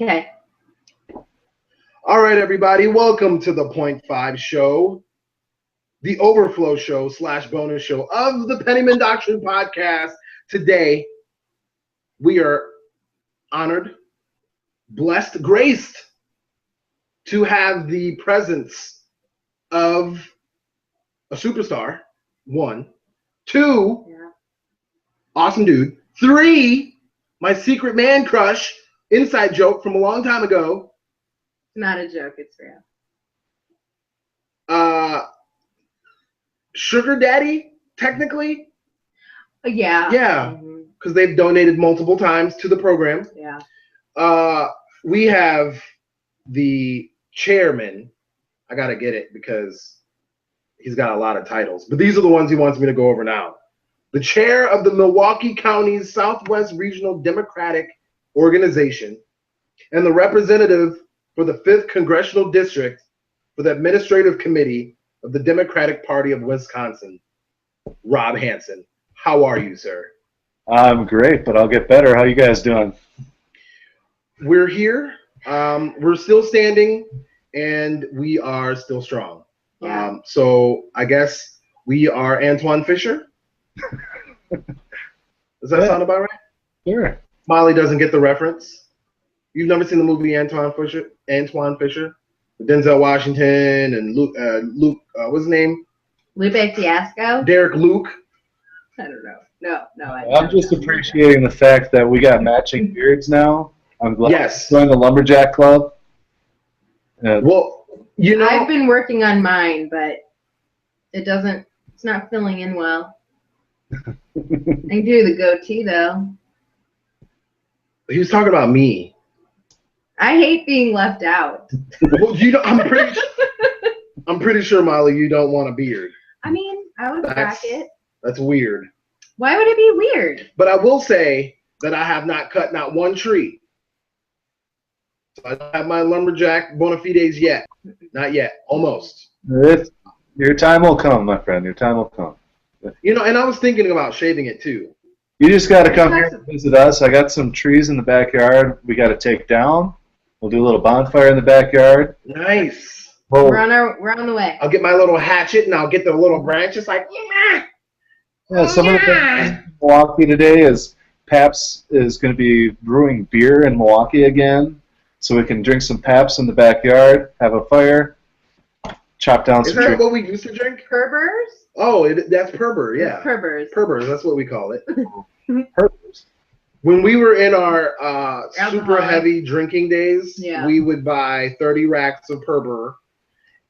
Okay. All right, everybody. Welcome to the Point 5 show, the overflow show / bonus show of the Pennymon Doctrine podcast. Today, we are honored, blessed, graced to have the presence of a superstar. 1, 2, awesome dude. 3, my secret man crush, inside joke from a long time ago. Not a joke, it's real. Sugar daddy, technically. Yeah. Yeah, because they've donated multiple times to the program. Yeah. We have the chairman. I got to get it because he's got a lot of titles. But these are the ones he wants me to go over now. The chair of the Milwaukee County's Southwest Regional Democratic Organization and the representative for the 5th Congressional District for the Administrative Committee of the Democratic Party of Wisconsin, Rob Hansen. How are you, sir? I'm great, but I'll get better. How you guys doing? We're here. We're still standing, and we are still strong. Yeah. So I guess we are Antoine Fisher. Does that sound about right? Sure. Molly doesn't get the reference. You've never seen the movie Antoine Fisher? With Denzel Washington and Luke, what's his name? Lupe Fiasco? Derek Luke. I don't know. No. I'm just appreciating the fact that we got matching beards now. I'm glad Yes. join the Lumberjack Club. Well, you know, I've been working on mine, but it's not filling in well. I can do the goatee, though. he was talking about me. I hate being left out. Well, I'm pretty sure, Molly, you don't want a beard. I mean, I would crack it. That's weird. Why would it be weird? But I will say that I have not cut not one tree. So I don't have my lumberjack bona fides yet. Not yet. Almost. Your time will come, my friend. Your time will come. You know, and I was thinking about shaving it too. You just got to come here and visit us. I got some trees in the backyard we got to take down. We'll do a little bonfire in the backyard. Nice. We're on the way. I'll get my little hatchet and I'll get the little branches like, Yeah, some of the things in Milwaukee today is Pabst is going to be brewing beer in Milwaukee again, so we can drink some Pabst in the backyard, have a fire, chop down some trees. Is that what we used to drink? Purbers? Oh, that's Purber, yeah. Purbers. Purbers, that's what we call it. Purpose. When we were in our super Alcohol. heavy drinking days, Yeah. we would buy 30 racks of Purber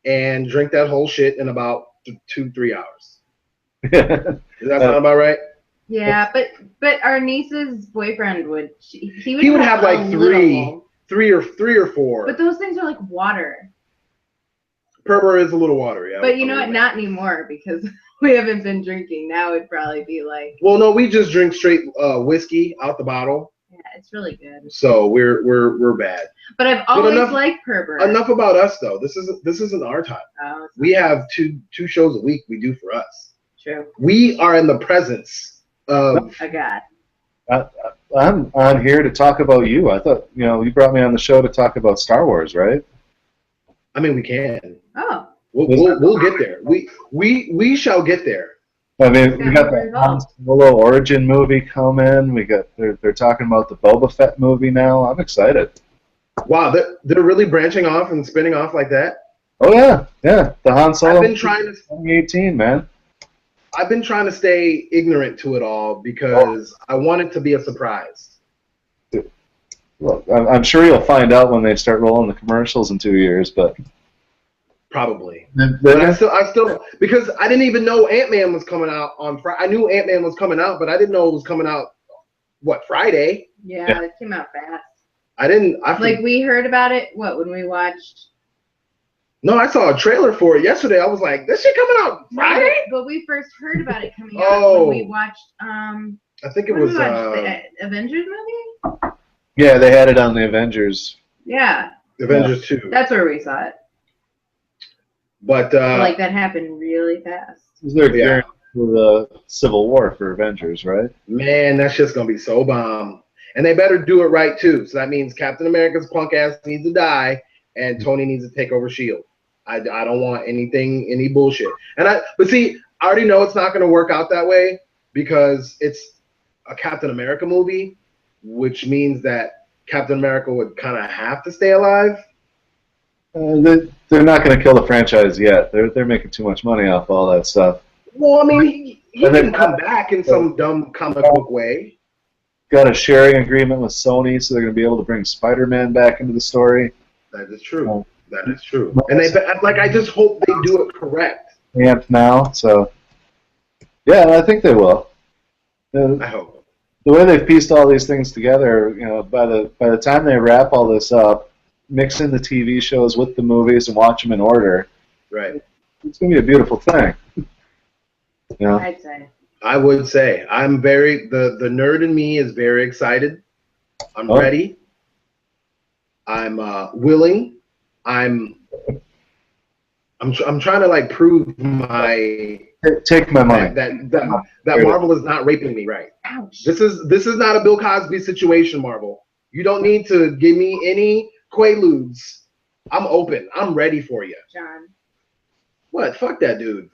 and drink that whole shit in about 2-3 hours. Does that sound about right? Yeah, but our niece's boyfriend he would have like three or four. But those things are like water. Purber is a little water, yeah. But you know what? Not anymore because we haven't been drinking. Now it'd probably be like. Well, no, we just drink straight whiskey out the bottle. Yeah, it's really good. So we're bad. But I've always liked Purber. Enough about us though. This isn't our time. Oh, we have two shows a week we do for us. True. We are in the presence of a God. I'm on here to talk about you. I thought you brought me on the show to talk about Star Wars, right? I mean, we can. Oh. We'll get there. We shall get there. I mean, we got the Han Solo origin movie coming. They're talking about the Boba Fett movie now. I'm excited. Wow, they're really branching off and spinning off like that. Oh yeah. The Han Solo. I've been trying to 2018, man. I've been trying to stay ignorant to it all because I want it to be a surprise. Well, I'm sure you'll find out when they start rolling the commercials in 2 years, but probably. But I still because I didn't even know Ant-Man was coming out on Friday. I knew Ant-Man was coming out, but I didn't know it was coming out Friday. Yeah, it came out fast. We heard about it when we watched. No, I saw a trailer for it yesterday. I was like, this shit coming out Friday? But we first heard about it coming out when we watched I think it was the Avengers movie? Yeah, they had it on the Avengers. Yeah. Avengers 2. That's where we saw it. But that happened really fast. They're gearing for the Civil War for Avengers, right? Man, that shit's gonna be so bomb. And they better do it right too. So that means Captain America's punk ass needs to die, and Tony needs to take over Shield. I don't want any bullshit. But see, I already know it's not going to work out that way because it's a Captain America movie, which means that Captain America would kind of have to stay alive. They're not going to kill the franchise yet. They're making too much money off all that stuff. Well, I mean, he can come back in some dumb comic book way. Got a sharing agreement with Sony, so they're going to be able to bring Spider-Man back into the story. That is true. That is true. And I just hope they do it correct. Amped now, so yeah, I think they will. I hope. The way they've pieced all these things together, by the time they wrap all this up, mix in the TV shows with the movies and watch them in order. Right. It's going to be a beautiful thing. I'd say. I would say I'm the nerd in me is very excited. I'm ready. I'm willing. I'm trying to like prove my take my money that Marvel is not raping me right. Ouch. This is not a Bill Cosby situation, Marvel. You don't need to give me any quaaludes. I'm open. I'm ready for you. John. What? Fuck that dude.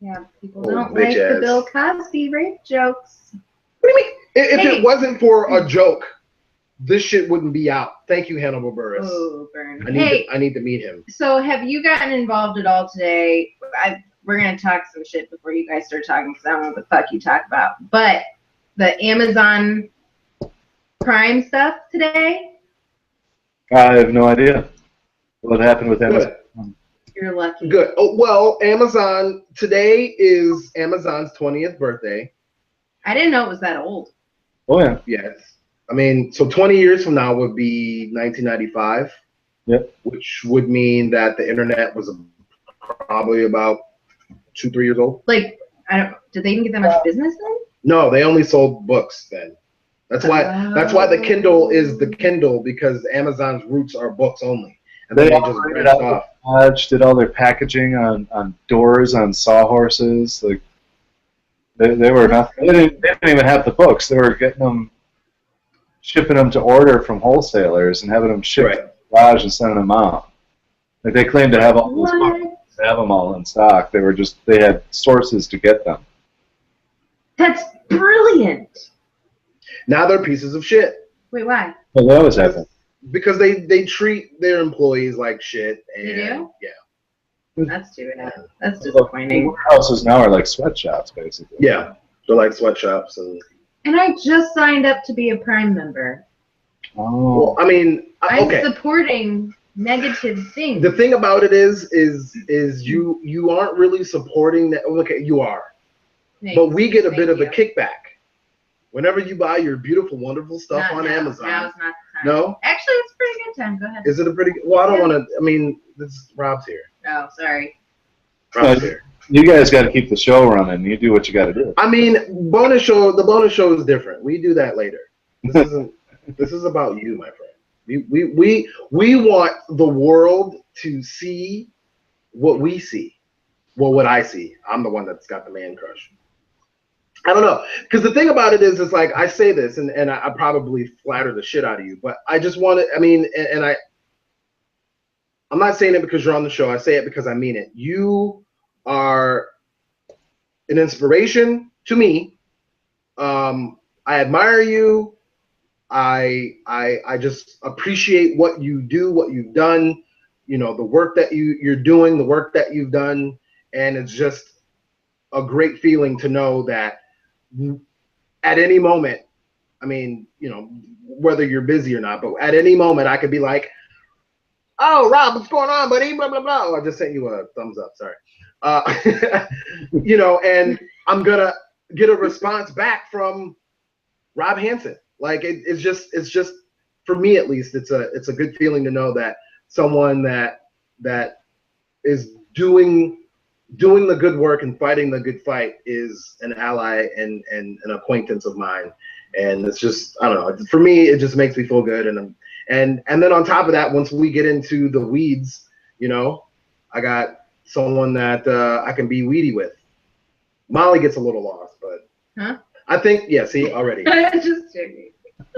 Yeah, people don't like the Bill Cosby rape jokes. What do you mean? If it wasn't for a joke, this shit wouldn't be out. Thank you, Hannibal Buress. Oh, burn. I need to meet him. So have you gotten involved at all today? We're going to talk some shit before you guys start talking because I don't know what the fuck you talk about. But the Amazon Prime stuff today? I have no idea what happened with Amazon. You're lucky. Good. Oh, well, Amazon, today is Amazon's 20th birthday. I didn't know it was that old. Oh, yeah. Yes. I mean, so 20 years from now would be 1995. Yep. Which would mean that the internet was probably about 2-3 years old. Like, did they even get that much business then? No, they only sold books then. That's why the Kindle is the Kindle, because Amazon's roots are books only. And they just branched off. Did all their packaging on doors on sawhorses. Like they were nothing. They didn't even have the books. They were getting them, shipping them to order from wholesalers and having them shipped to the garage and sending them out. Like they claimed to have all those books, have them all in stock. They had sources to get them. That's brilliant. Now they're pieces of shit. Wait, why? Well, that was happening. Because they treat their employees like shit. And, they do? Yeah. That's too bad. That's disappointing. Warehouses now are like sweatshops, basically. Yeah, they're like sweatshops. And I just signed up to be a Prime member. Oh. Well, I mean, okay. I'm supporting negative things. The thing about it is you aren't really supporting that. Okay, you are. Thanks. But we get a bit of a kickback whenever you buy your beautiful, wonderful stuff on Amazon. Now's not the time. No? Actually, it's a pretty good time. Go ahead. Is it a pretty good? Well, I don't want to. I mean, Rob's here. Oh, sorry. Rob's here. You guys got to keep the show running. You do what you got to do. I mean, the bonus show is different. We do that later. This isn't. This is about you, my friend. We want the world to see what we see. Well, what I see. I'm the one that's got the man crush. I don't know, because the thing about it is, it's like I say this, and I probably flatter the shit out of you, but I just want to. I mean, I'm not saying it because you're on the show. I say it because I mean it. You are an inspiration to me. I admire you. I just appreciate what you do, what you've done. You know, the work that you're doing, the work that you've done, and it's just a great feeling to know that at any moment, I mean, you know, whether you're busy or not, but at any moment I could be like, "Oh, Rob, what's going on, buddy?" Blah blah blah. Oh, I just sent you a thumbs up. Sorry. You know, and I'm gonna get a response back from Rob Hansen. Like it's just for me at least, it's a good feeling to know that someone that is doing the good work and fighting the good fight is an ally and an acquaintance of mine. And it's just, I don't know, for me it just makes me feel good. And then on top of that, once we get into the weeds, you know, I got someone that I can be weedy with. Molly gets a little lost, but I think, yeah, see, already. Just joking.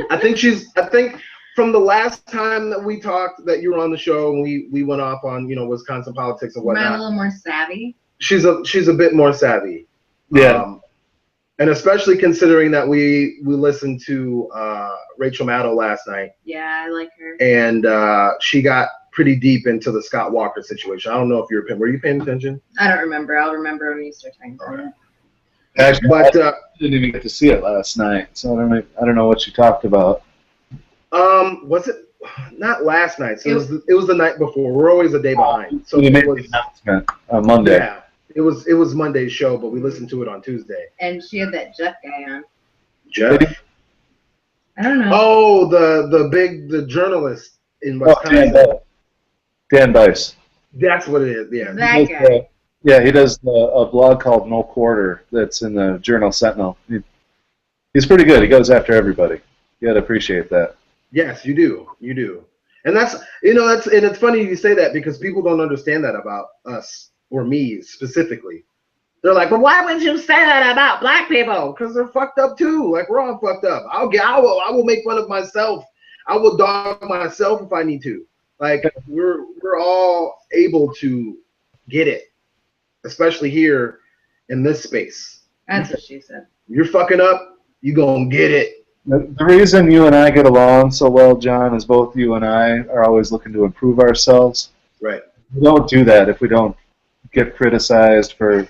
I think from the last time that we talked, that you were on the show, and we went off on Wisconsin politics and whatnot. Am I a little more savvy? She's a bit more savvy. Yeah. And especially considering that we listened to Rachel Maddow last night. Yeah, I like her. And she got pretty deep into the Scott Walker situation. I don't know if were you paying attention? I don't remember. I'll remember when you start talking about it. Actually, But I didn't even get to see it last night, so I don't know what you talked about. Was it not last night? So it was the night before. We're always a day behind. So you it made was the announcement on Monday. Yeah, it was Monday's show, but we listened to it on Tuesday. And she had that Jeff guy on. Jeff? I don't know. Oh, the journalist in Wisconsin. Dan Bice. That's what it is. Yeah. That guy. Yeah, he does a blog called No Quarter that's in the Journal Sentinel. He's pretty good. He goes after everybody. You gotta appreciate that. Yes, you do. You do. And and it's funny you say that because people don't understand that about us or me specifically. They're like, "But why would you say that about black people? Because they're fucked up too. Like we're all fucked up. I will make fun of myself. I will dog myself if I need to. Like we're all able to get it, especially here in this space. That's what she said. You're fucking up. You gonna get it. The reason you and I get along so well, John, is both you and I are always looking to improve ourselves. Right. We don't do that if we don't get criticized for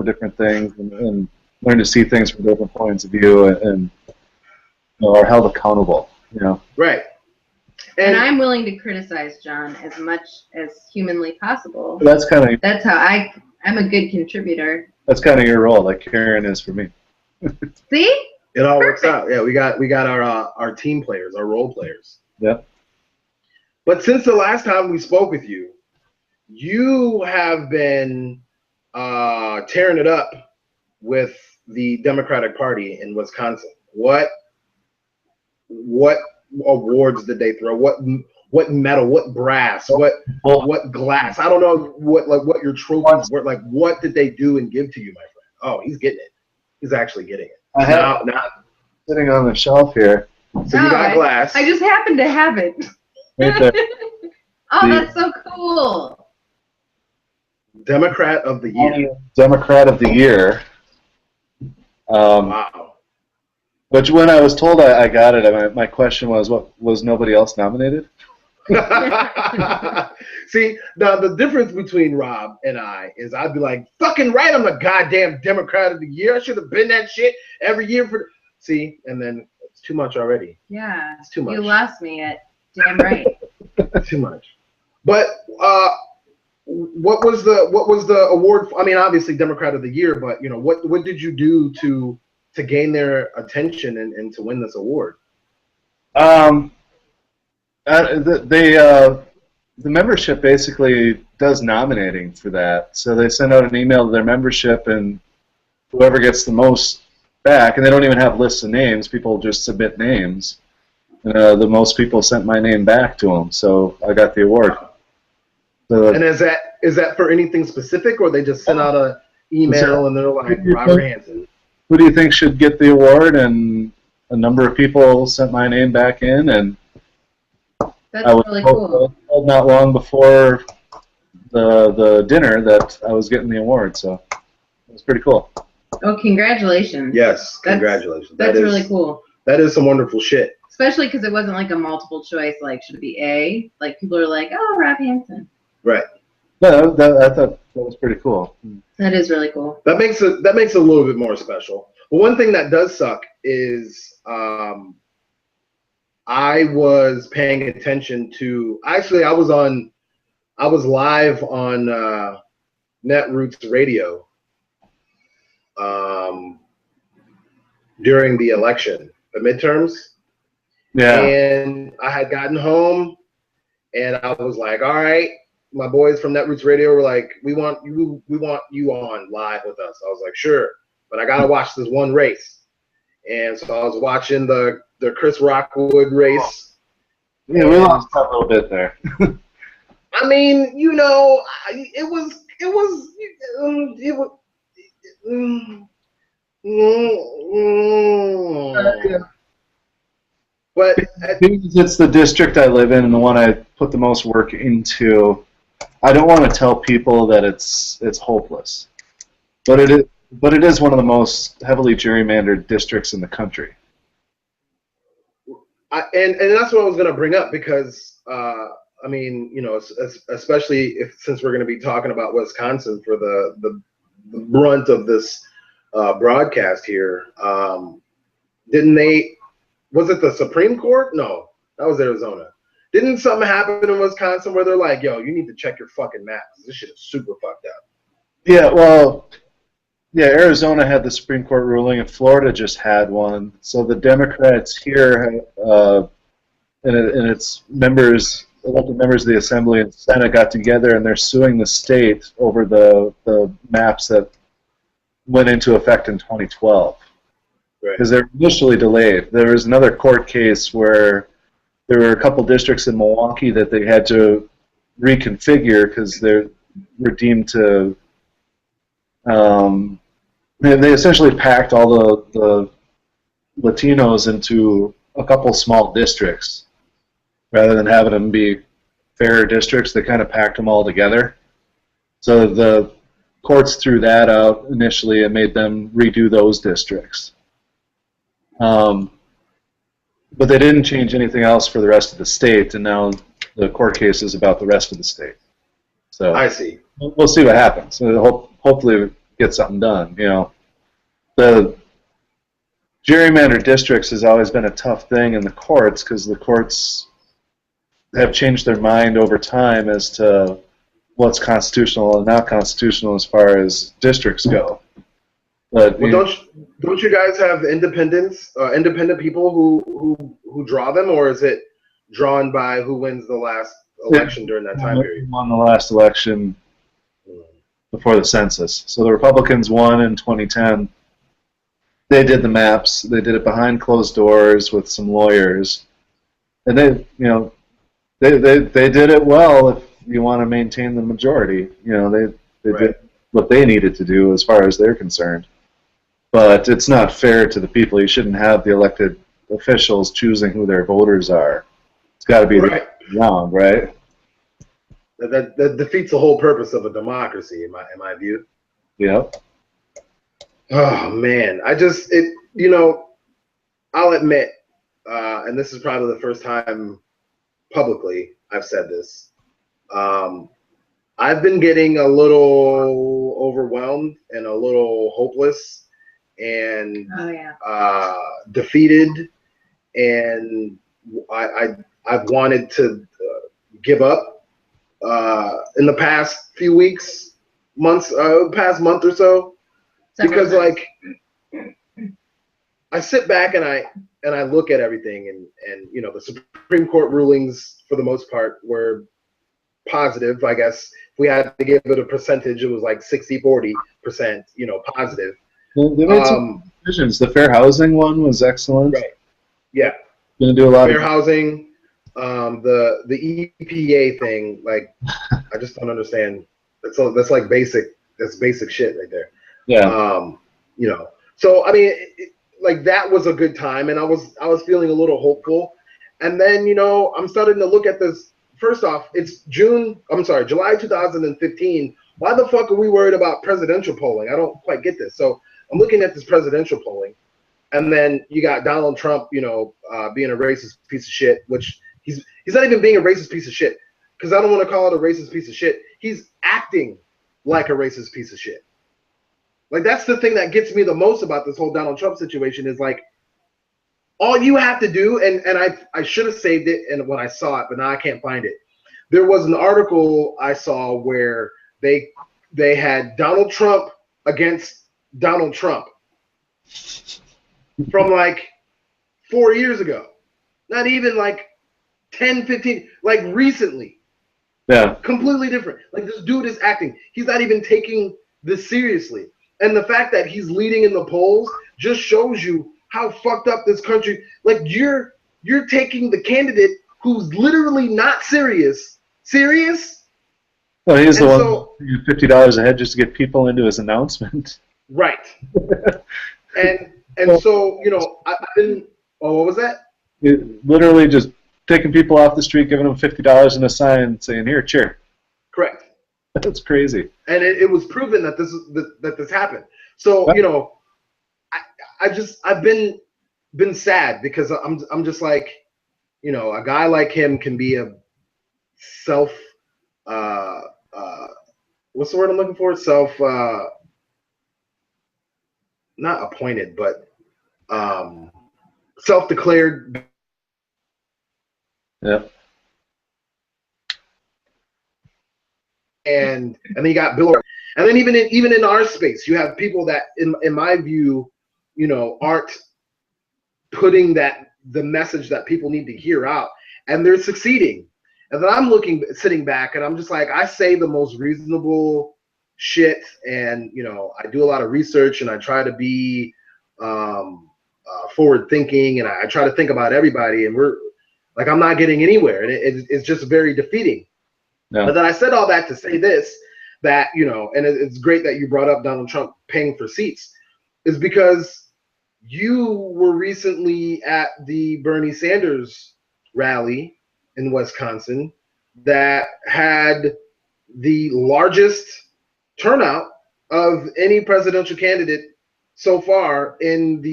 different things and learn to see things from different points of view and are held accountable. Right. And I'm willing to criticize John as much as humanly possible. That's how I'm a good contributor. That's kind of your role, like Karen is for me. See? It all works out. Yeah, we got our team players, our role players. Yeah. But since the last time we spoke with you, you have been tearing it up with the Democratic Party in Wisconsin. What awards did they throw? What metal? What brass? What glass? I don't know what your trophies were. Like, what did they do and give to you, my friend? Oh, he's getting it. He's actually getting it. I have sitting on the shelf here. So you got glass. I just happen to have it. Right there. Oh, that's so cool. Democrat of the Year. Democrat of the Year. Wow. Which when I was told I got it, my question was, what, was nobody else nominated? See, now the difference between Rob and I is I'd be like, fucking right, I'm the goddamn Democrat of the Year. I should have been that shit every year for. See, and then it's too much already. Yeah, it's too much. You lost me at damn right. Too much. But what was the award? I mean, obviously Democrat of the Year, but what did you do to gain their attention and to win this award? The membership basically does nominating for that. So they send out an email to their membership, and whoever gets the most back, and they don't even have lists of names. People just submit names. The most people sent my name back to them, so I got the award. So, and is that for anything specific, or they just send out an email and they're like, Robert Hansen? Who do you think should get the award? And a number of people sent my name back in, and that's really cool. Told not long before the dinner that I was getting the award, so it was pretty cool. Oh, congratulations! Yes, congratulations. That's really cool. That is some wonderful shit. Especially because it wasn't like a multiple choice. Like, should it be A? Like, people are like, oh, Rob Hansen. Right. No, I thought that was pretty cool. That is really cool. That makes it a little bit more special. But one thing that does suck is I was paying attention to. Actually, I was live on Netroots Radio during the election, the midterms. Yeah. And I had gotten home, and I was like, all right. My boys from Netroots Radio were like, we want you on live with us. I was like, sure, but I gotta watch this one race. And so I was watching the Chris Rockwood race. Yeah, we lost that little bit there. I mean, it was. But because it's the district I live in and the one I put the most work into, I don't want to tell people that it's hopeless. But it is one of the most heavily gerrymandered districts in the country. And that's what I was going to bring up because I mean, you know, especially since we're going to be talking about Wisconsin for the brunt of this broadcast here. Didn't they? Was it the Supreme Court? No, that was Arizona. Didn't something happen in Wisconsin where they're like, "Yo, you need to check your fucking maps. This shit is super fucked up." Yeah, well, yeah, Arizona had the Supreme Court ruling, and Florida just had one. So the Democrats here, and its members, elected members of the Assembly and Senate, got together, and they're suing the state over the maps that went into effect in 2012. Because they're initially delayed. There was another court case where there were a couple districts in Milwaukee that they had to reconfigure because they were deemed to. They essentially packed all the Latinos into a couple small districts rather than having them be fairer districts. They kind of packed them all together. So the courts threw that out initially and made them redo those districts. But they didn't change anything else for the rest of the state, and now the court case is about the rest of the state. So I see. We'll see what happens. Hopefully get something done. You know, the gerrymandered districts has always been a tough thing in the courts because the courts have changed their mind over time as to what's constitutional and not constitutional as far as districts go. But well, don't you guys have independent people who draw them, or is it drawn by who wins the last election during that time period? Won the last election before the census. So the Republicans won in 2010. They did the maps. They did it behind closed doors with some lawyers, and they did it well. If you want to maintain the majority, you know, they did what they needed to do as far as they're concerned. But it's not fair to the people. You shouldn't have the elected officials choosing who their voters are. It's got to be round, right? That defeats the whole purpose of a democracy, in my view. Yep. Oh man, I'll admit, and this is probably the first time publicly I've said this. I've been getting a little overwhelmed and a little hopeless and defeated, and I've wanted to give up in the past few weeks, months, past month or so, because like I sit back and I look at everything, and you know, the Supreme Court rulings for the most part were positive. I guess if we had to give it a percentage, it was like 60-40%, you know, positive. They made some decisions. The fair housing one was excellent. Right. Yeah. Going to do a lot fair of housing. The EPA thing, like, I just don't understand. That's like basic. That's basic shit right there. Yeah. You know. So I mean, like that was a good time, and I was feeling a little hopeful, and then you know I'm starting to look at this. First off, it's July 2015. Why the fuck are we worried about presidential polling? I don't quite get this. So I'm looking at this presidential polling, and then you got Donald Trump, you know, being a racist piece of shit, which he's not even being a racist piece of shit, because I don't want to call it a racist piece of shit. He's acting like a racist piece of shit. Like, that's the thing that gets me the most about this whole Donald Trump situation is like, all you have to do, and I should have saved it and when I saw it, but now I can't find it. There was an article I saw where they had Donald Trump against Donald Trump from like 4 years ago. Not even like 10, 15, like recently. Yeah. Completely different. Like, this dude is acting. He's not even taking this seriously. And the fact that he's leading in the polls just shows you how fucked up this country. Like, you're taking the candidate who's literally not serious. Well, he's the one $50 a head just to get people into his announcement. Right. and so, you know, I've been. Oh, what was that? literally just taking people off the street, giving them $50 and a sign, saying, "Here, cheer." Correct. That's crazy. And it was proven that this happened. So I've been sad because I'm just like, a guy like him can be a what's the word I'm looking for? Not appointed, but self-declared. Yeah. And then you got Bill, and then even in our space, you have people that, in my view, aren't putting the message that people need to hear out, and they're succeeding. And then I'm sitting back, and I'm just like, I say the most reasonable shit, and I do a lot of research, and I try to be forward thinking, and I try to think about everybody, and we're like, I'm not getting anywhere, and it's just very defeating. Yeah. But then I said all that to say this, that, and it's great that you brought up Donald Trump paying for seats, is because you were recently at the Bernie Sanders rally in Wisconsin that had the largest turnout of any presidential candidate so far in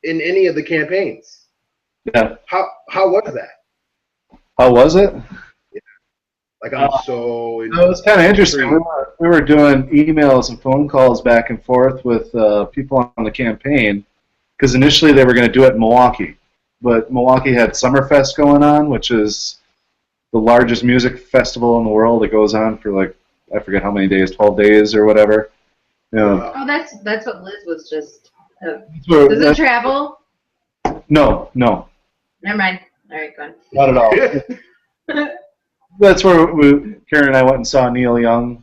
any of the campaigns. Yeah. How was that? How was it? Like, I'm so. It was kind of interesting. We were doing emails and phone calls back and forth with people on the campaign, because initially they were going to do it in Milwaukee, but Milwaukee had Summerfest going on, which is the largest music festival in the world. It goes on for like, I forget how many days, 12 days or whatever. Oh, that's what Liz was just. Does it travel? No. Never mind. All right, go on. Not at all. That's where Karen and I went and saw Neil Young.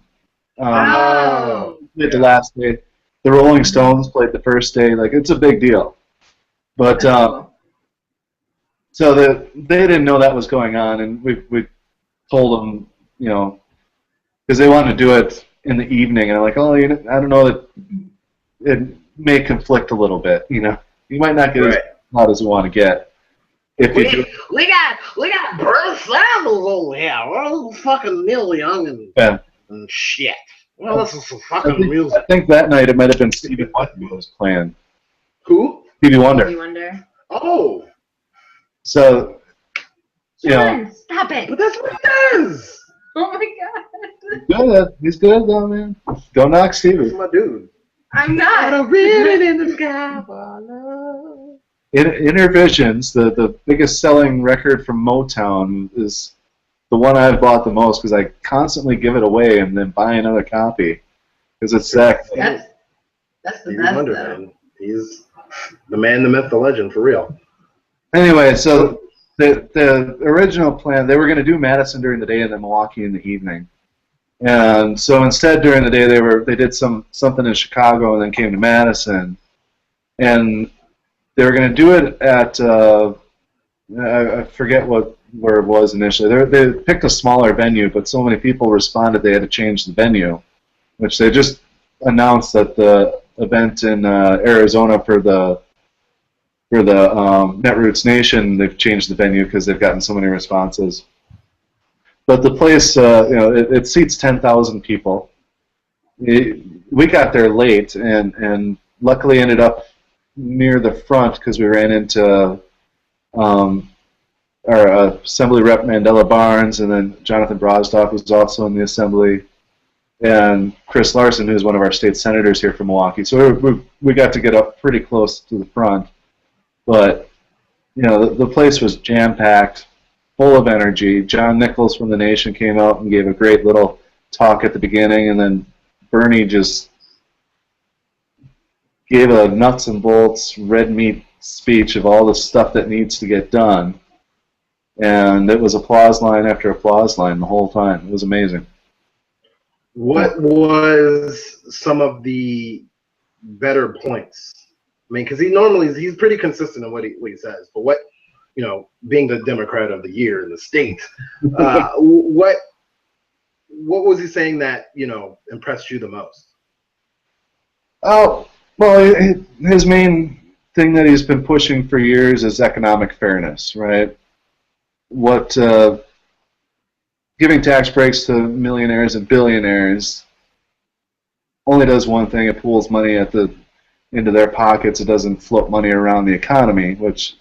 The last day. The Rolling Stones played the first day. Like, it's a big deal. But cool. so they didn't know that was going on, and we told them, because they wanted to do it in the evening, and I'm like, I don't know, that it may conflict a little bit. You might not get as hot as you want to get. We got Bruce Sanders over here. Well, fucking Neil Young and shit. Well, this is some fucking music. I think that night it might have been Stevie Wonder who was playing. Who? Stevie Wonder. Stevie Wonder. Oh. So, John, stop it. But that's what he does. Oh my God. He's good though, man. Don't knock Stevie. That's my dude. I'm not. Got a ribbon in the sky for love. Inner Visions, the biggest selling record from Motown, is the one I've bought the most, because I constantly give it away and then buy another copy, because it's that. That's the best, Wonder, though. man. He's the man, the myth, the legend, for real. Anyway, so the original plan, they were going to do Madison during the day and then Milwaukee in the evening. And so instead, during the day, they did something in Chicago and then came to Madison. And they were going to do it at, I forget where it was initially. They picked a smaller venue, but so many people responded they had to change the venue, which they just announced that the event in Arizona for the Netroots Nation, they've changed the venue because they've gotten so many responses. But the place, it seats 10,000 people. We got there late and luckily ended up near the front because we ran into our Assembly Rep Mandela Barnes, and then Jonathan Brosdorf was also in the Assembly, and Chris Larson, who's one of our state senators here from Milwaukee. So we got to get up pretty close to the front. But, the place was jam-packed, full of energy. John Nichols from The Nation came out and gave a great little talk at the beginning, and then Bernie just gave a nuts and bolts, red meat speech of all the stuff that needs to get done. And it was applause line after applause line the whole time. It was amazing. What was some of the better points? I mean, because he's pretty consistent in what he says. But what, being the Democrat of the year in the state, what was he saying that impressed you the most? Oh, well, his main thing that he's been pushing for years is economic fairness, right? Giving tax breaks to millionaires and billionaires only does one thing: it pulls money into their pockets. It doesn't float money around the economy, which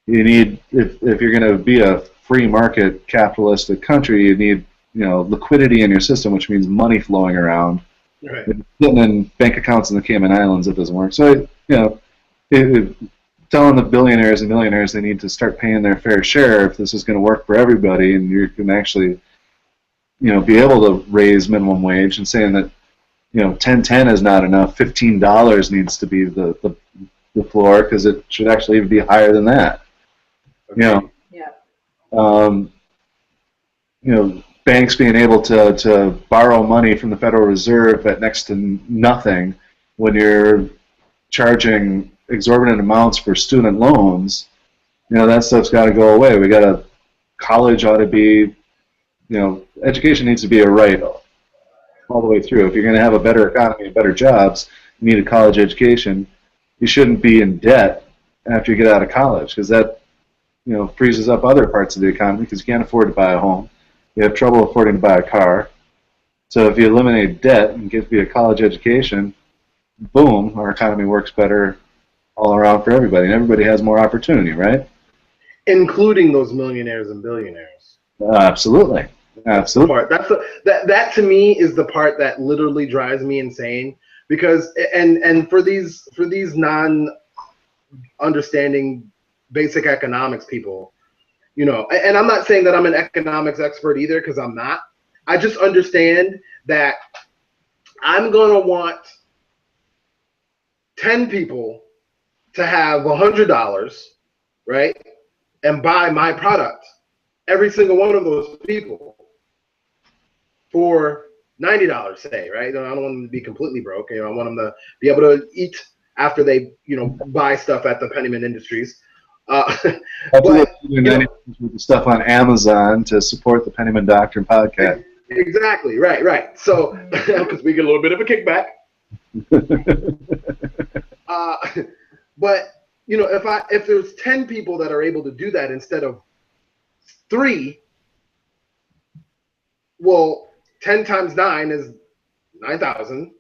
you need if you're going to be a free market capitalistic country. You need liquidity in your system, which means money flowing around. Right. Sitting in bank accounts in the Cayman Islands, it doesn't work. So telling the billionaires and millionaires they need to start paying their fair share if this is going to work for everybody, and you can actually be able to raise minimum wage, and saying that 10.10 is not enough, $15 needs to be the floor, because it should actually even be higher than that. Okay. Banks being able to borrow money from the Federal Reserve at next to nothing when you're charging exorbitant amounts for student loans, that stuff's got to go away. College ought to be, education needs to be a right all the way through. If you're going to have a better economy and better jobs, you need a college education. You shouldn't be in debt after you get out of college, because that, freezes up other parts of the economy, because you can't afford to buy a home. You have trouble affording to buy a car. So if you eliminate debt and give you a college education, boom, our economy works better all around for everybody, and everybody has more opportunity, right? Including those millionaires and billionaires. Absolutely. Absolutely. That to me is the part that literally drives me insane, because and for these non-understanding basic economics people, and I'm not saying that I'm an economics expert either, because I'm not. I just understand that I'm going to want 10 people to have $100, right, and buy my product. Every single one of those people for $90, say, right? I don't want them to be completely broke. I want them to be able to eat after they, buy stuff at the Pennymon Industries. But stuff on Amazon to support the Pennymon Doctrine podcast. Exactly. Right. So, because we get a little bit of a kickback. But if there's 10 people that are able to do that instead of 3, well, 10 times 9 is 9,000.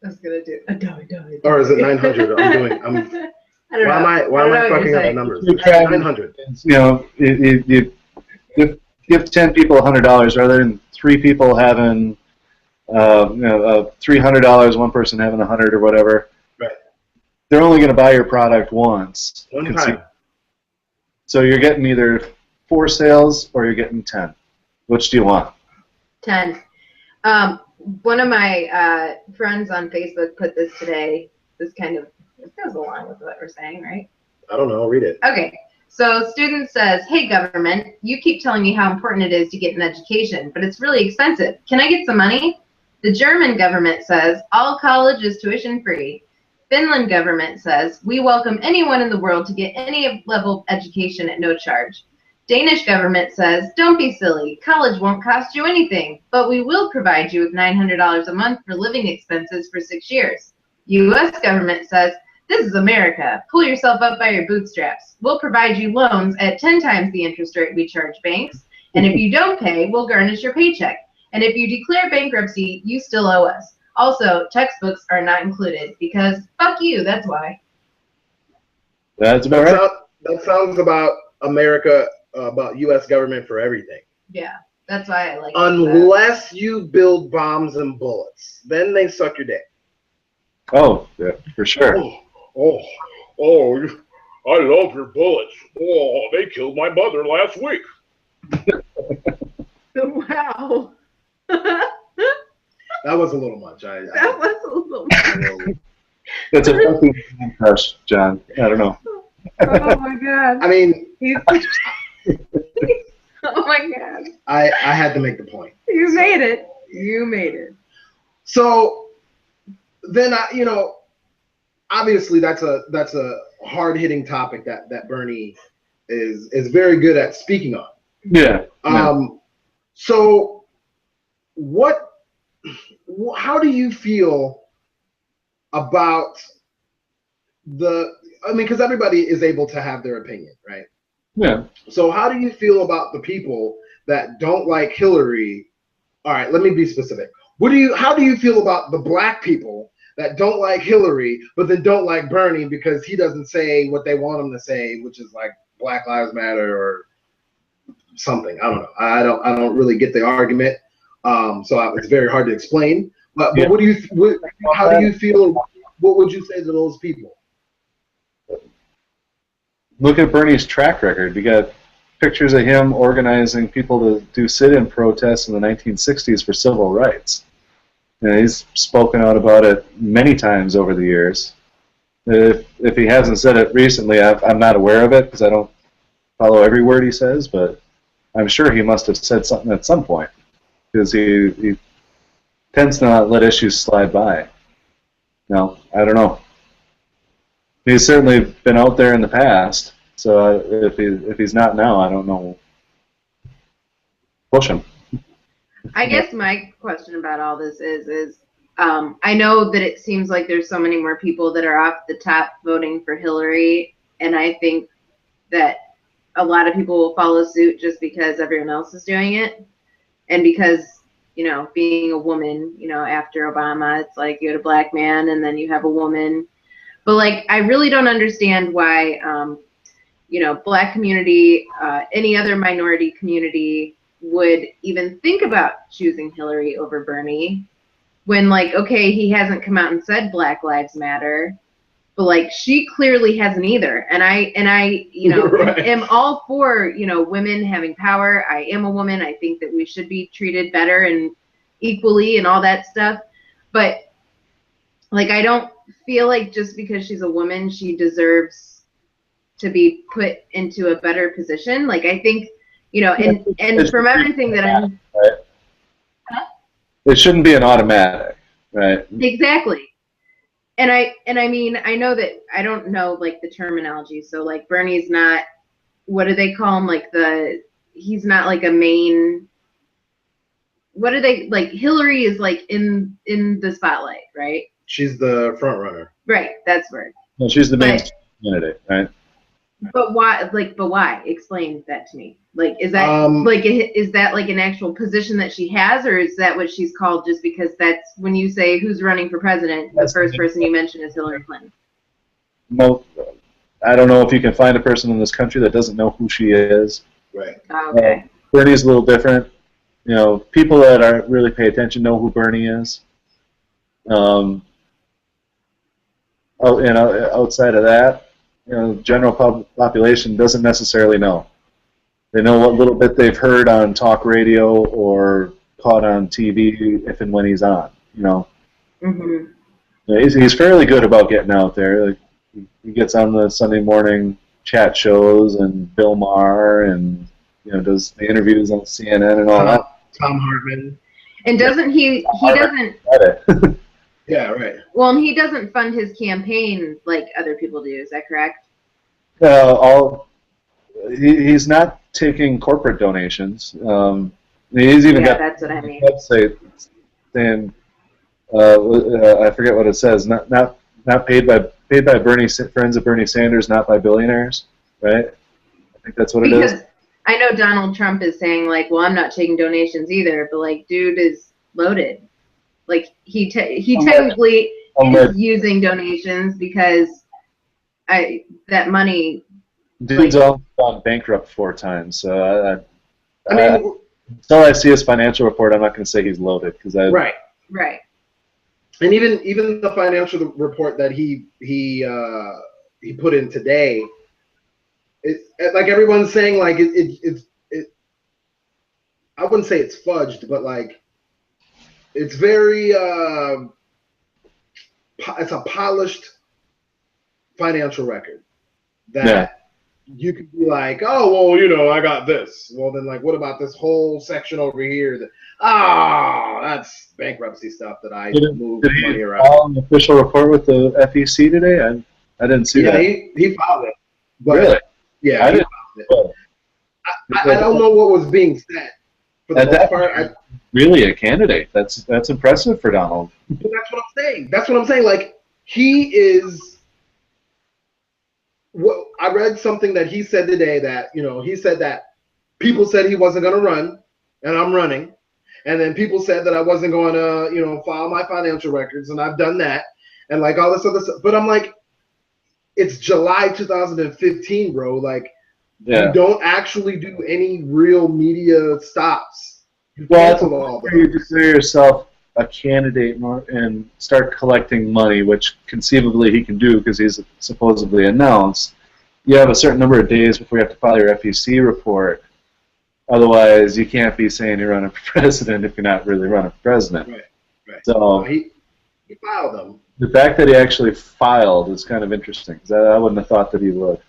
I was gonna do a dollar. Or is it 900? I don't know. Why am I fucking up the numbers? 900. You give 10 people $100 rather than 3 people having $300, one person having 100 or whatever. Right. They're only going to buy your product once. One time. So you're getting either 4 sales or you're getting 10. Which do you want? 10. One of my friends on Facebook put this today. This kind of goes along with what we're saying, right? I don't know. Read it. Okay. So student says, hey, government, you keep telling me how important it is to get an education, but it's really expensive. Can I get some money? The German government says, all college is tuition free. Finland government says, we welcome anyone in the world to get any level of education at no charge. Danish government says, don't be silly. College won't cost you anything, but we will provide you with $900 a month for living expenses for 6 years. U.S. government says, this is America. Pull yourself up by your bootstraps. We'll provide you loans at 10 times the interest rate we charge banks. And if you don't pay, we'll garnish your paycheck. And if you declare bankruptcy, you still owe us. Also, textbooks are not included because fuck you, that's why. That's about right. That sounds about America, about U.S. government for everything. Yeah, that's why I like it. Unless you build bombs and bullets. Then they suck your dick. Oh, yeah, for sure. Oh, I love your bullets. Oh, they killed my mother last week. Wow. That was a little much. That was a little much. That's a fucking crush, John. I don't know. Oh my god. I mean, oh my god. I had to make the point. You made it. You made it. So then obviously that's a hard-hitting topic that Bernie is very good at speaking on. Yeah. So how do you feel about because everybody is able to have their opinion, right? Yeah. So how do you feel about the people that don't like Hillary? All right, let me be specific. How do you feel about the black people that don't like Hillary, but then don't like Bernie because he doesn't say what they want him to say, which is like Black Lives Matter or something? I don't know. I don't really get the argument. It's very hard to explain. But Yeah. how do you feel? What would you say to those people? Look at Bernie's track record. You got pictures of him organizing people to do sit-in protests in the 1960s for civil rights. He's spoken out about it many times over the years. If he hasn't said it recently, I'm not aware of it because I don't follow every word he says, but I'm sure he must have said something at some point because he tends to not let issues slide by. No, I don't know. He's certainly been out there in the past, so if he's not now, I don't know. Push him. I guess my question about all this is I know that it seems like there's so many more people that are off the top voting for Hillary, and I think that a lot of people will follow suit just because everyone else is doing it, and because, you know, being a woman, you know, after Obama, it's like you had a black man and then you have a woman. But, like, I really don't understand why, you know, black community, any other minority community would even think about choosing Hillary over Bernie when, like, okay, he hasn't come out and said Black Lives Matter, but, like, she clearly hasn't either. And I you know, right. am all for, you know, women having power. I am a woman. I think that we should be treated better and equally and all that stuff. But, like, I don't feel like just because she's a woman, she deserves to be put into a better position. Like, I think, you know, and from everything that I'm... Right. Huh? It shouldn't be an automatic, right? Exactly. And I mean, I know that I don't know, like, the terminology. So, like, Bernie's not, what do they call him? Like, he's not, like, a main, what do they, like, Hillary is, like, in the spotlight, right? She's the front runner. Right, that's right. No, she's the main candidate, right? But why? Like, but why? Explain that to me. Like, is that is that like an actual position that she has, or is that what she's called just because that's when you say who's running for president, the first person you mention is Hillary Clinton? No, I don't know if you can find a person in this country that doesn't know who she is. Right. Oh, okay. Bernie's a little different. You know, people that really pay attention know who Bernie is. Outside of that, you know, general population doesn't necessarily know. They know what little bit they've heard on talk radio or caught on TV if and when he's on. You know, he's fairly good about getting out there. Like, he gets on the Sunday morning chat shows and Bill Maher, and, you know, does the interviews on CNN and all that. Tom Hartman. And doesn't he doesn't. Yeah, right. Well, and he doesn't fund his campaign like other people do. Is that correct? He's not taking corporate donations. He's even got that's what I mean. A website saying, I forget what it says. Not paid by Bernie, friends of Bernie Sanders, not by billionaires, right? I think that's what it is. I know Donald Trump is saying, like, well, I'm not taking donations either, but, like, dude is loaded. Like, he technically is using donations because that money. Dude's all gone bankrupt 4 times, so I mean, until I see his financial report, I'm not going to say he's loaded right. And even the financial report that he put in today, it's like everyone's saying, like it's I wouldn't say it's fudged, but like it's very it's a polished financial record that you could be like, oh, well, you know, I got this. Well, then, like, what about this whole section over here? That's bankruptcy stuff that I moved money around. Did he file an official report with the FEC today? I didn't see that. Yeah, he filed it. But, really? Yeah, he filed it. I don't know what was being said. For the most part, really a candidate. That's impressive for Donald. But that's what I'm saying. Like, he is what I read something that he said today that, he said that people said he wasn't going to run, and I'm running. And then people said that I wasn't going to, file my financial records, and I've done that. And like all this other stuff. But I'm like, it's July 2015, bro. Like, you don't actually do any real media stops. You cancel all that. You declare yourself a candidate and start collecting money, which conceivably he can do because he's supposedly announced. You have a certain number of days before you have to file your FEC report. Otherwise, you can't be saying you're running for president if you're not really running for president. Right. So he filed them. The fact that he actually filed is kind of interesting, because I wouldn't have thought that he would.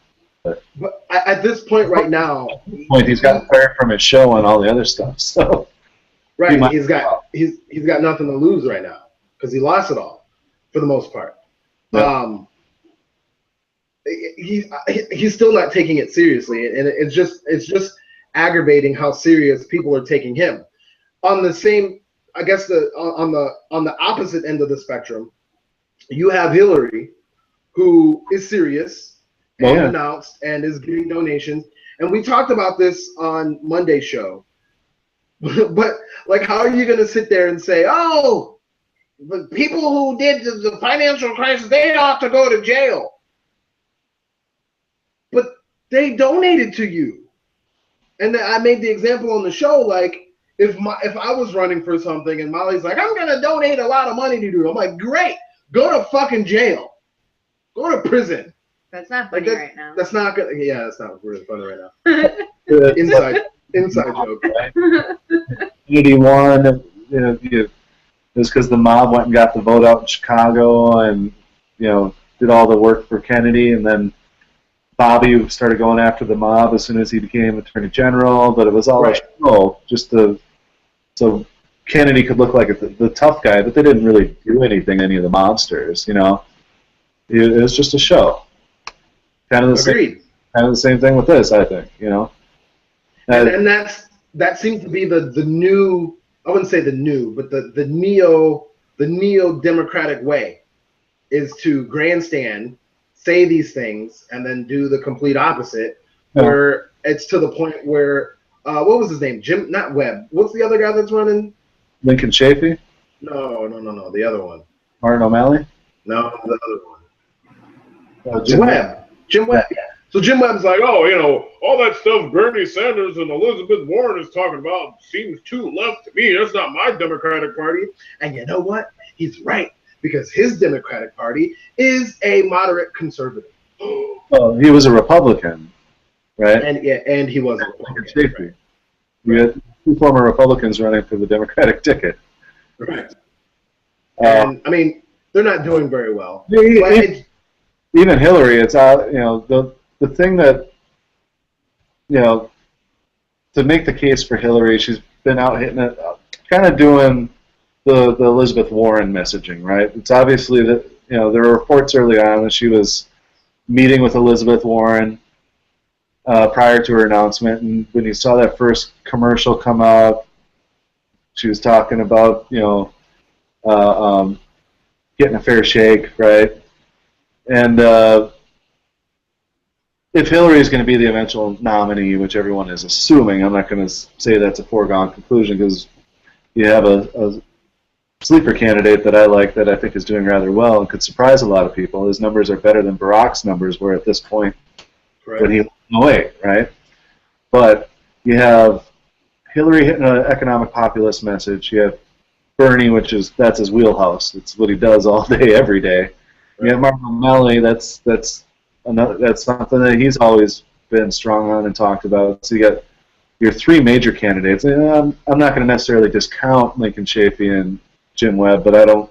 But at this point right now, he's gotten fired from his show and all the other stuff. So right, he's got nothing to lose right now because he lost it all for the most part. Yeah. He's still not taking it seriously, and it's just aggravating how serious people are taking him. On the same, I guess on the opposite end of the spectrum, you have Hillary, who is serious and announced and is giving donations. And we talked about this on Monday's show. But like, how are you going to sit there and say, oh, the people who did the financial crisis, they ought to go to jail? But they donated to you. And then I made the example on the show, like, if I was running for something and Molly's like, I'm going to donate a lot of money to you, I'm like, great, go to fucking jail. Go to prison. That's not funny right now. That's not good. Yeah, that's not really funny right now. Inside joke. Unity won. It was because the mob went and got the vote out in Chicago and, did all the work for Kennedy, and then Bobby started going after the mob as soon as he became Attorney General, but it was all a show, just so Kennedy could look like the tough guy, but they didn't really do anything, any of the mobsters, It was just a show. Kind of the same thing with this, I think, And that seems to be the new, I wouldn't say the new, but the neo-democratic way is to grandstand, say these things, and then do the complete opposite, where it's to the point where, what was his name? Jim, not Webb. What's the other guy that's running? Lincoln Chafee? No, the other one. Martin O'Malley? No, the other one. Jim Webb. Jim Webb, yeah. So Jim Webb's like, all that stuff Bernie Sanders and Elizabeth Warren is talking about seems too left to me. That's not my Democratic Party. And you know what? He's right, because his Democratic Party is a moderate conservative. Well, he was a Republican, right? And he was a Republican. Right. We had two former Republicans running for the Democratic ticket. Right. And, they're not doing very well. Even Hillary, it's the thing that, to make the case for Hillary, she's been out hitting it, kind of doing the Elizabeth Warren messaging, right? It's obviously that, there were reports early on that she was meeting with Elizabeth Warren prior to her announcement, and when you saw that first commercial come out, she was talking about, getting a fair shake, right? And if Hillary is going to be the eventual nominee, which everyone is assuming, I'm not going to say that's a foregone conclusion, because you have a sleeper candidate that I like that I think is doing rather well and could surprise a lot of people. His numbers are better than Barack's numbers were at this point when he went away, right? But you have Hillary hitting an economic populist message. You have Bernie, that's his wheelhouse. It's what he does all day, every day. Right. You have Martin O'Malley. That's something that he's always been strong on and talked about. So you got your three major candidates. And I'm not going to necessarily discount Lincoln Chafee and Jim Webb, but I don't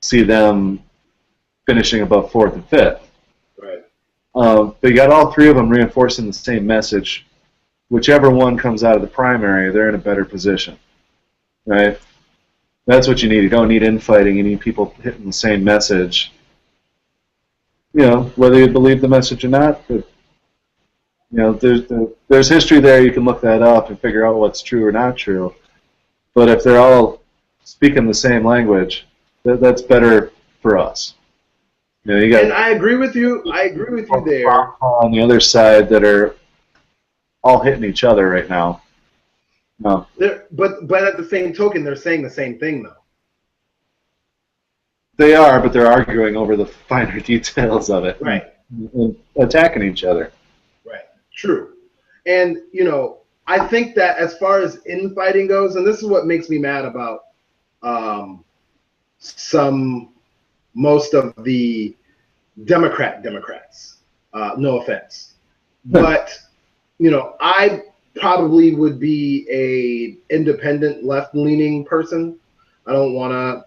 see them finishing above 4th and 5th. Right. But you got all three of them reinforcing the same message. Whichever one comes out of the primary, they're in a better position, right? That's what you need. You don't need infighting. You need people hitting the same message. Whether you believe the message or not, but, there's history there. You can look that up and figure out what's true or not true. But if they're all speaking the same language, that's better for us. You know, you got And I agree with you. I agree with you there. on the other side that are all hitting each other right now. No, But at the same token, they're saying the same thing though. they are, but they're arguing over the finer details of it, Right. and attacking each other. Right. True. And I think that as far as infighting goes, and this is what makes me mad about most of the Democrats. No offense, but I probably would be a independent, left-leaning person. I don't want to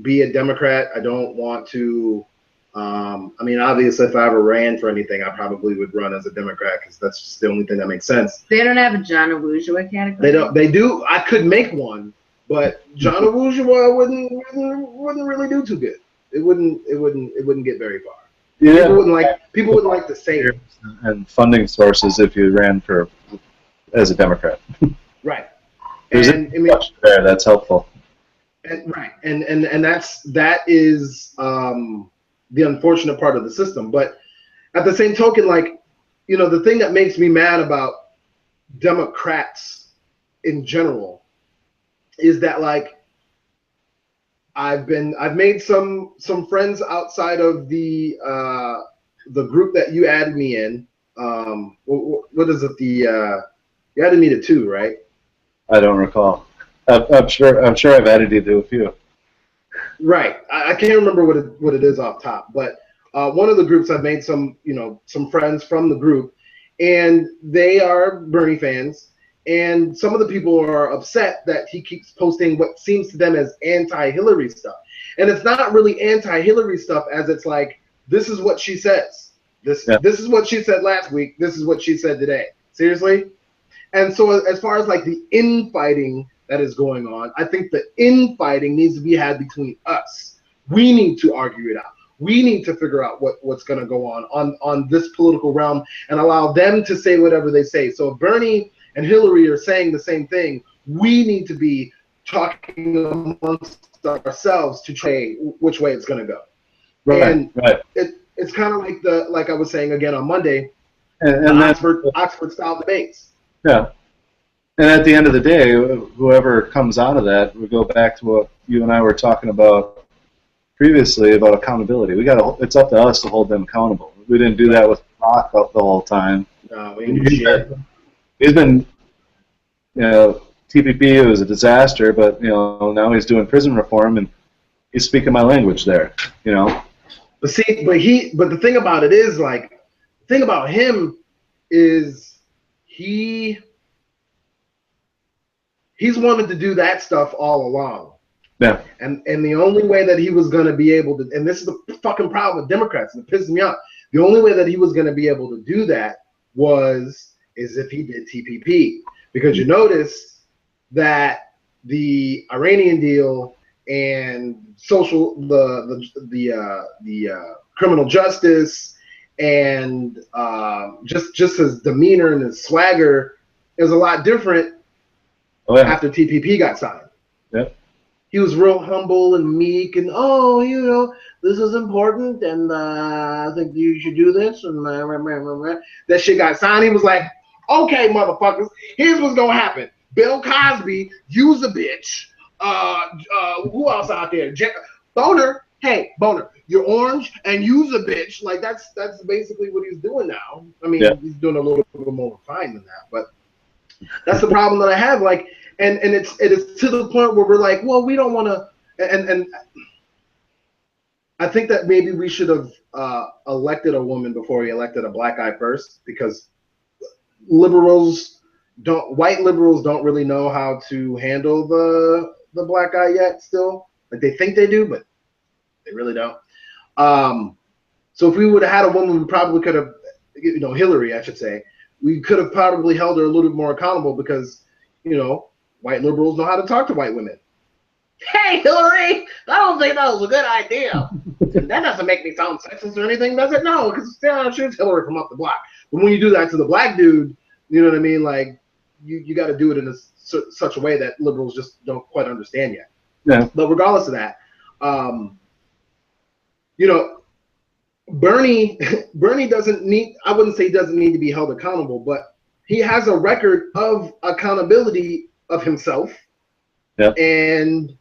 be a Democrat. I don't want to. I mean, obviously, if I ever ran for anything, I probably would run as a Democrat because that's just the only thing that makes sense. They don't have a John Awujua category. They don't. They do. I could make one, but John Awujua wouldn't really do too good. It wouldn't get very far. Yeah. People wouldn't like to say it. And funding sources if you ran for as a Democrat. Right. There's and a touch there that's helpful. And right. And that is the unfortunate part of the system. But at the same token, the thing that makes me mad about Democrats in general is that I've made some friends outside of the group that you added me in. What is it? You added me to 2, right? I don't recall. I'm sure I've added you to a few. Right. I can't remember what it is off top, but one of the groups I've made some friends from the group, and they are Bernie fans. And some of the people are upset that he keeps posting what seems to them as anti-Hillary stuff. And it's not really anti-Hillary stuff as it's this is what she says. This is what she said last week. This is what she said today. Seriously? And so as far as the infighting that is going on, I think the infighting needs to be had between us. We need to argue it out. We need to figure out what's going to go on this political realm and allow them to say whatever they say. So if Bernie and Hillary are saying the same thing, we need to be talking amongst ourselves to try which way it's going to go. Right. And right. It's kind of like I was saying again on Monday, and Oxford style debates. Yeah. And at the end of the day, whoever comes out of that, we go back to what you and I were talking about previously about accountability. It's up to us to hold them accountable. We didn't do that with Rock the whole time. No, we didn't do shit. He's been, TPP was a disaster, but now he's doing prison reform and he's speaking my language there. But see, but the thing about it is the thing about him is he's wanted to do that stuff all along. Yeah. And the only way that he was going to be able to, and this is the fucking problem with Democrats, and it pisses me off. The only way that he was going to be able to do that is if he did TPP, because you notice that the Iranian deal and the criminal justice and just his demeanor and his swagger is a lot different after TPP got signed. Yeah. He was real humble and meek and this is important and I think you should do this and that shit got signed. He was like, okay, motherfuckers, here's what's gonna happen. Bill Cosby, use a bitch. Who else out there? Boner. Hey, Boner, you're orange and use a bitch. That's basically what he's doing now. I mean, he's doing a little bit more refined than that, but that's the problem that I have. And it is to the point where we're like, well, we don't want to. And I think that maybe we should have elected a woman before we elected a black guy first, because white liberals don't really know how to handle the black guy yet. Still, they think they do, but they really don't. So if we would have had a woman, we probably could have, Hillary, I should say, we could have probably held her a little bit more accountable because, white liberals know how to talk to white women. Hey, Hillary, I don't think that was a good idea. That doesn't make me sound sexist or anything, does it? No, because she's Hillary from up the block. But when you do that to the black dude, you know what I mean? You got to do it in such a way that liberals just don't quite understand yet. Yeah. But regardless of that, Bernie doesn't need, I wouldn't say he doesn't need to be held accountable, but he has a record of accountability of himself and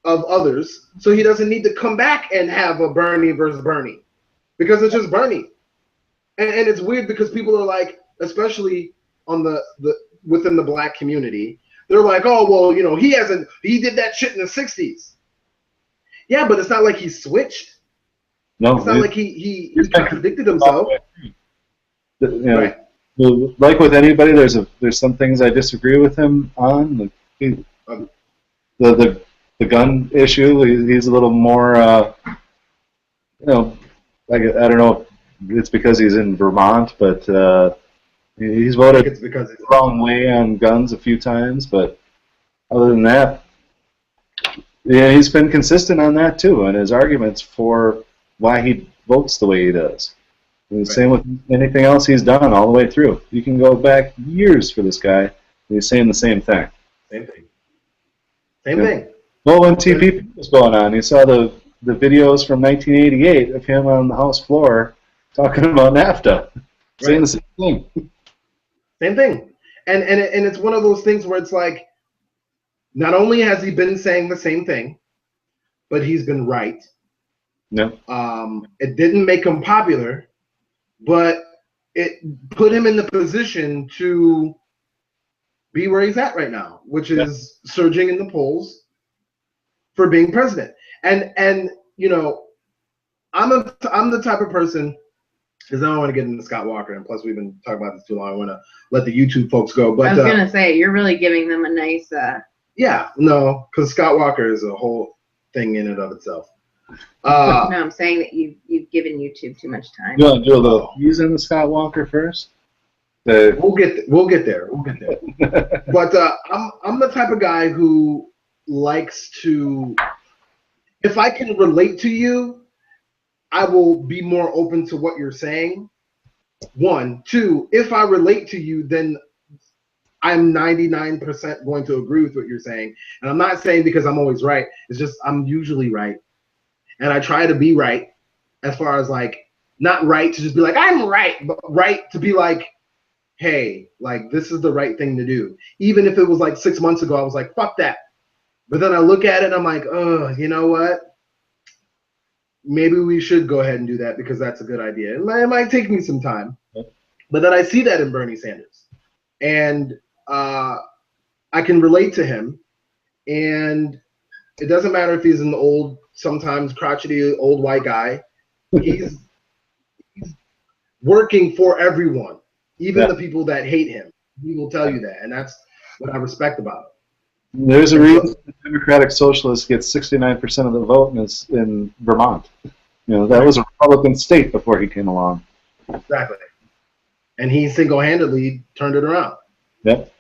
of others. So he doesn't need to come back and have a Bernie versus Bernie because it's just Bernie. And it's weird because people are like, especially on the within the black community, they're like, oh, well, you know, he did that shit in the 60s. Yeah, but it's not like he switched. No, it's not like he contradicted himself. You know, right. Like with anybody, there's some things I disagree with him on. The gun issue, he's a little more, you know, like I don't know if it's because he's in Vermont, but he's voted the wrong way on guns a few times. But other than that, yeah, he's been consistent on that too, and his arguments for why he votes the way he does. And the same with anything else he's done all the way through. You can go back years for this guy, and he's saying the same thing. Same thing. Well, when TPP was going on, you saw the videos from 1988 of him on the House floor talking about NAFTA, saying the same thing. Same thing. And it's one of those things where it's like, not only has he been saying the same thing, but he's been right. No. It didn't make him popular, but it put him in the position to be where he's at right now, which is surging in the polls for being president. And you know, I'm the type of person, because I don't want to get into Scott Walker, and plus we've been talking about this too long. I want to let the YouTube folks go. But I was gonna say, you're really giving them a nice. Yeah, no, because Scott Walker is a whole thing in and of itself. No, I'm saying that you've given YouTube too much time. You want to do a little using the Scott Walker first? We'll get there. But I'm the type of guy who likes to, if I can relate to you, I will be more open to what you're saying. 1, 2, if I relate to you, then I'm 99% going to agree with what you're saying. And I'm not saying because I'm always right. It's just I'm usually right. And I try to be right as far as like, not right to just be like, I'm right, but right to be like, hey, like this is the right thing to do. Even if it was like 6 months ago, I was like, fuck that. But then I look at it and I'm like, oh, you know what? Maybe we should go ahead and do that because that's a good idea. It might take me some time. But then I see that in Bernie Sanders. And I can relate to him. And it doesn't matter if he's an old, sometimes crotchety old white guy. He's working for everyone, even the people that hate him. He will tell you that. And that's what I respect about him. There's a reason the Democratic Socialist gets 69% of the vote in Vermont. You know, that was a Republican state before he came along. Exactly. And he single-handedly turned it around. Yep.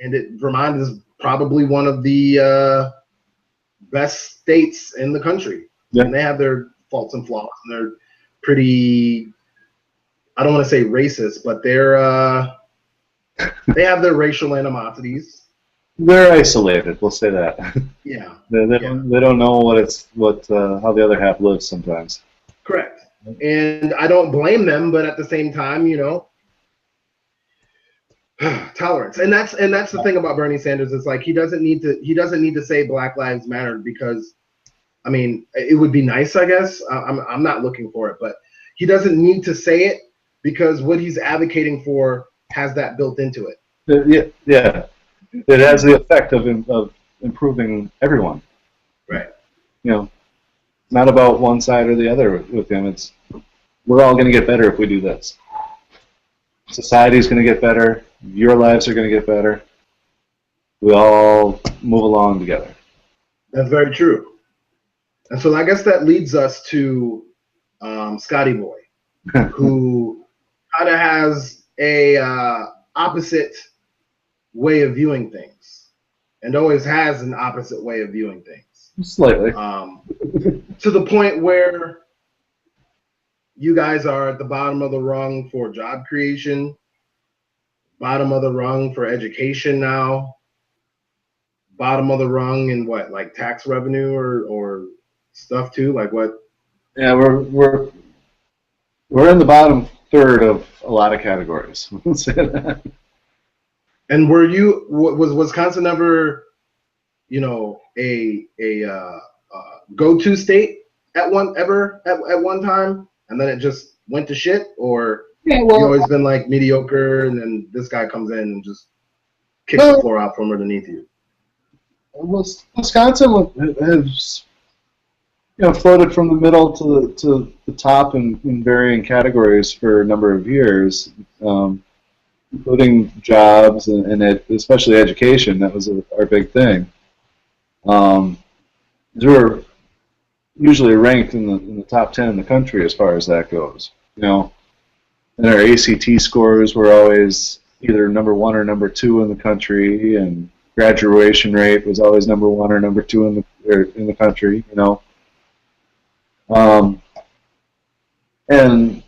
And Vermont is probably one of the best states in the country. Yep. And they have their faults and flaws, and they're pretty, I don't want to say racist, but they have their racial animosities. They're isolated. We'll say that. Yeah. They don't know how the other half lives sometimes. Correct. And I don't blame them, but at the same time, you know, tolerance. And that's the thing about Bernie Sanders. It's like he doesn't need to say Black Lives Matter because, I mean, it would be nice, I guess. I'm not looking for it, but he doesn't need to say it because what he's advocating for has that built into it. Yeah. It has the effect of improving everyone. Right. You know, not about one side or the other with him. It's we're all going to get better if we do this. Society's going to get better. Your lives are going to get better. We all move along together. That's very true. And so I guess that leads us to Scotty Boy, who kind of has a opposite way of viewing things, and always has an opposite way of viewing things. Slightly. To the point where you guys are at the bottom of the rung for job creation, bottom of the rung for education now, bottom of the rung in what, like tax revenue or stuff too? Like what? Yeah, we're in the bottom third of a lot of categories. Let's say that. And was Wisconsin ever, you know, a go-to state at one time, and then it just went to shit, or Yeah, you always been like mediocre, and then this guy comes in and just kicks the floor out from underneath you? Wisconsin has, floated from the middle to the top in varying categories for a number of years, including jobs and especially education. That was our big thing. We were usually ranked in the top 10 in the country as far as that goes. And our ACT scores were always either number 1 or number 2 in the country, and graduation rate was always number 1 or number 2 in the country. And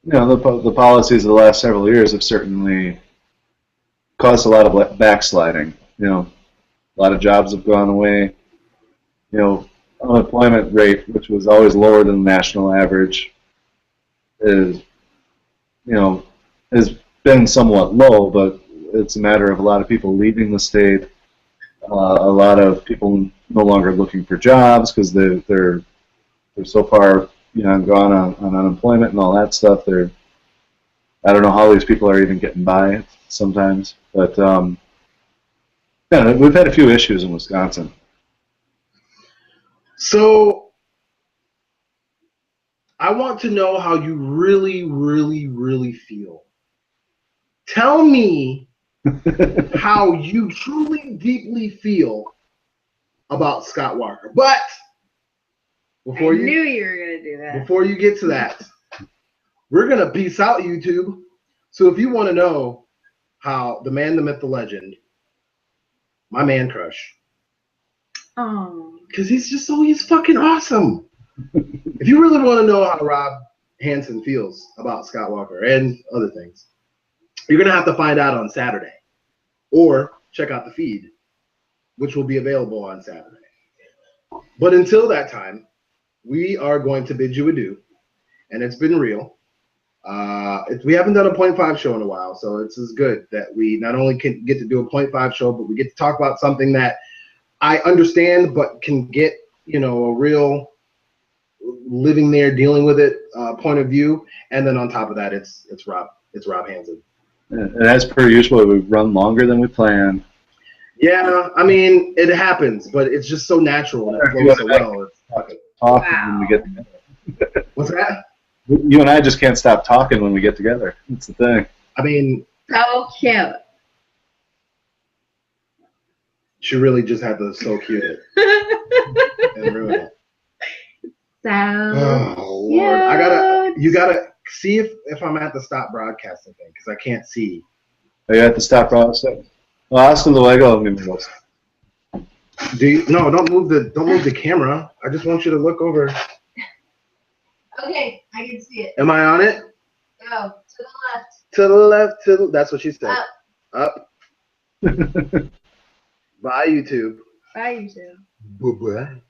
the policies of the last several years have certainly caused a lot of backsliding. A lot of jobs have gone away. Unemployment rate, which was always lower than the national average, has been somewhat low, but it's a matter of a lot of people leaving the state, a lot of people no longer looking for jobs because they're so far gone on unemployment and all that stuff. I don't know how these people are even getting by sometimes, but yeah, we've had a few issues in Wisconsin. So I want to know how you really, really, really feel. Tell me how you truly, deeply feel about Scott Walker. But I knew you were going to do that. Before you get to that, we're going to peace out, YouTube. So if you want to know how the man, the myth, the legend, my man crush, because he's fucking awesome. If you really want to know how Rob Hansen feels about Scott Walker and other things, you're going to have to find out on Saturday, or check out the feed, which will be available on Saturday. But until that time, we are going to bid you adieu, and it's been real. We haven't done a 0.5 show in a while, so it's as good that we not only can get to do a 0.5 show, but we get to talk about something that I understand, but can get a real living there, dealing with it point of view. And then on top of that, it's Rob Hansen. And as per usual, we've run longer than we planned. Yeah, I mean, it happens, but it's just so natural and it flows so well. It's fucking talking when we get together. What's that? You and I just can't stop talking when we get together. That's the thing. I mean, so cute. She really just had to so cute it and ruin it. So oh Lord, you gotta see if I'm at the stop broadcasting thing, because I can't see. Are you at the stop broadcasting? Well, ask them the Lego amigos. No, don't move the camera. I just want you to look over. Okay, I can see it. Am I on it? Go to the left. To the left. That's what she said. Up. Bye, YouTube. Bye, YouTube. Bye-bye.